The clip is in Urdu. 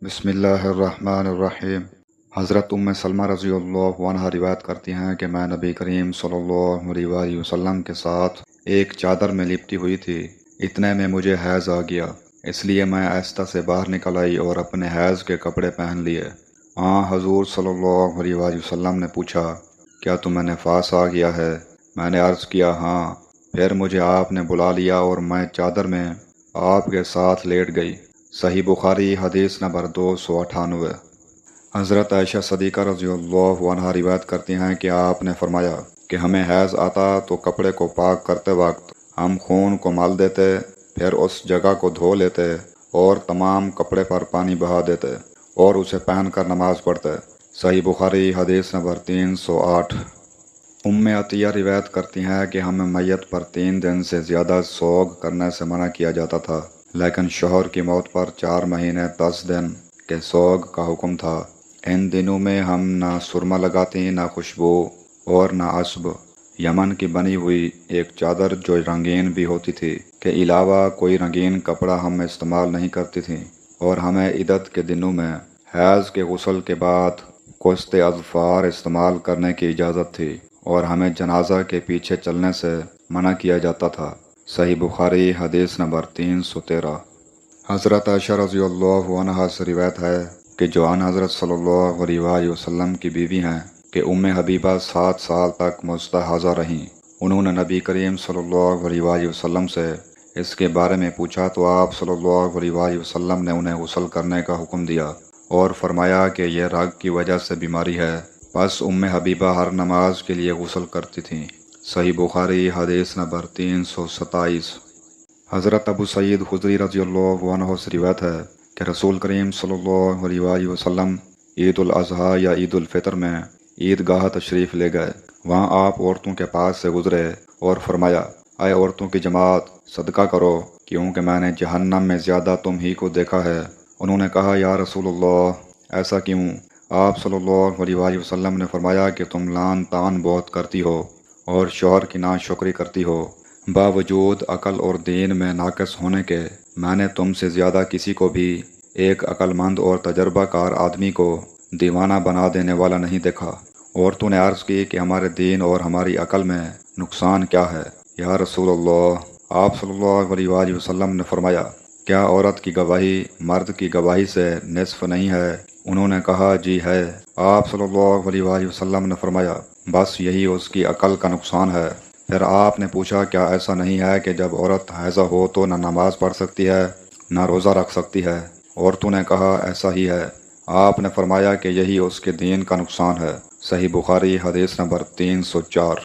بسم اللہ الرحمن الرحیم۔ حضرت سلمہ رضی اللہ عنہا روایت کرتی ہیں کہ میں نبی کریم صلی اللہ علیہ وآلہ وسلم کے ساتھ ایک چادر میں لپٹی ہوئی تھی۔ اتنے میں مجھے حیض آ گیا، اس لیے میں آہستہ سے باہر نکل آئی اور اپنے حیض کے کپڑے پہن لیے۔ حضور صلی اللہ علیہ وآلہ وسلم نے پوچھا، کیا تمہیں نفاس آ گیا ہے؟ میں نے عرض کیا ہاں۔ پھر مجھے آپ نے بلا لیا اور میں چادر میں آپ کے ساتھ لیٹ گئی۔ صحیح بخاری حدیث نمبر 298۔ حضرت عائشہ صدیقہ رضی اللہ عنہا روایت کرتی ہیں کہ آپ نے فرمایا کہ ہمیں حیض آتا تو کپڑے کو پاک کرتے وقت ہم خون کو مل دیتے، پھر اس جگہ کو دھو لیتے اور تمام کپڑے پر پانی بہا دیتے اور اسے پہن کر نماز پڑھتے۔ صحیح بخاری حدیث نمبر 308۔ عطیہ روایت کرتی ہیں کہ ہمیں میت پر 3 دن سے زیادہ سوگ کرنے سے منع کیا جاتا تھا، لیکن شوہر کی موت پر 4 مہینے 10 دن کے سوگ کا حکم تھا۔ ان دنوں میں ہم نہ سرما لگاتی، نہ خوشبو اور نہ عصب۔ یمن کی بنی ہوئی ایک چادر جو رنگین بھی ہوتی تھی کے علاوہ کوئی رنگین کپڑا ہم استعمال نہیں کرتی تھیں، اور ہمیں عدت کے دنوں میں حیض کے غسل کے بعد کوست اظفار استعمال کرنے کی اجازت تھی، اور ہمیں جنازہ کے پیچھے چلنے سے منع کیا جاتا تھا۔ صحیح بخاری حدیث نمبر 313۔ حضرت عائشہ رضی اللہ عنہا سے روایت ہے کہ جو ان حضرت صلی اللہ علیہ وآلہ وسلم کی بیوی ہیں کہ حبیبہ 7 سال تک مستحاضہ رہیں۔ انہوں نے نبی کریم صلی اللہ علیہ وآلہ وسلم سے اس کے بارے میں پوچھا تو آپ صلی اللہ علیہ وآلہ وسلم نے انہیں غسل کرنے کا حکم دیا اور فرمایا کہ یہ رگ کی وجہ سے بیماری ہے۔ پس حبیبہ ہر نماز کے لیے غسل کرتی تھیں۔ صحیح بخاری حدیث نمبر 327۔ حضرت ابو سعید خدری رضی اللہ عنہ سے روایت ہے کہ رسول کریم صلی اللہ علیہ وآلہ وسلم عید الاضحیٰ یا عید الفطر میں عیدگاہ تشریف لے گئے۔ وہاں آپ عورتوں کے پاس سے گزرے اور فرمایا، اے عورتوں کی جماعت، صدقہ کرو، کیونکہ میں نے جہنم میں زیادہ تم ہی کو دیکھا ہے۔ انہوں نے کہا، یا رسول اللہ، ایسا کیوں؟ آپ صلی اللہ علیہ وآلہ وسلم نے فرمایا کہ تم لعن طعن بہت کرتی ہو اور شوہر کی ناشکری کرتی ہو۔ باوجود عقل اور دین میں ناقص ہونے کے میں نے تم سے زیادہ کسی کو بھی ایک عقل مند اور تجربہ کار آدمی کو دیوانہ بنا دینے والا نہیں دیکھا۔ عورتوں نے عرض کی کہ ہمارے دین اور ہماری عقل میں نقصان کیا ہے یا رسول اللہ؟ آپ صلی اللہ علیہ وآلہ وسلم نے فرمایا، کیا عورت کی گواہی مرد کی گواہی سے نصف نہیں ہے؟ انہوں نے کہا، جی ہے۔ آپ صلی اللہ علیہ وآلہ وسلم نے فرمایا، بس یہی اس کی عقل کا نقصان ہے۔ پھر آپ نے پوچھا، کیا ایسا نہیں ہے کہ جب عورت حیضہ ہو تو نہ نماز پڑھ سکتی ہے نہ روزہ رکھ سکتی ہے؟ عورتوں نے کہا، ایسا ہی ہے۔ آپ نے فرمایا کہ یہی اس کے دین کا نقصان ہے۔ صحیح بخاری حدیث نمبر 304۔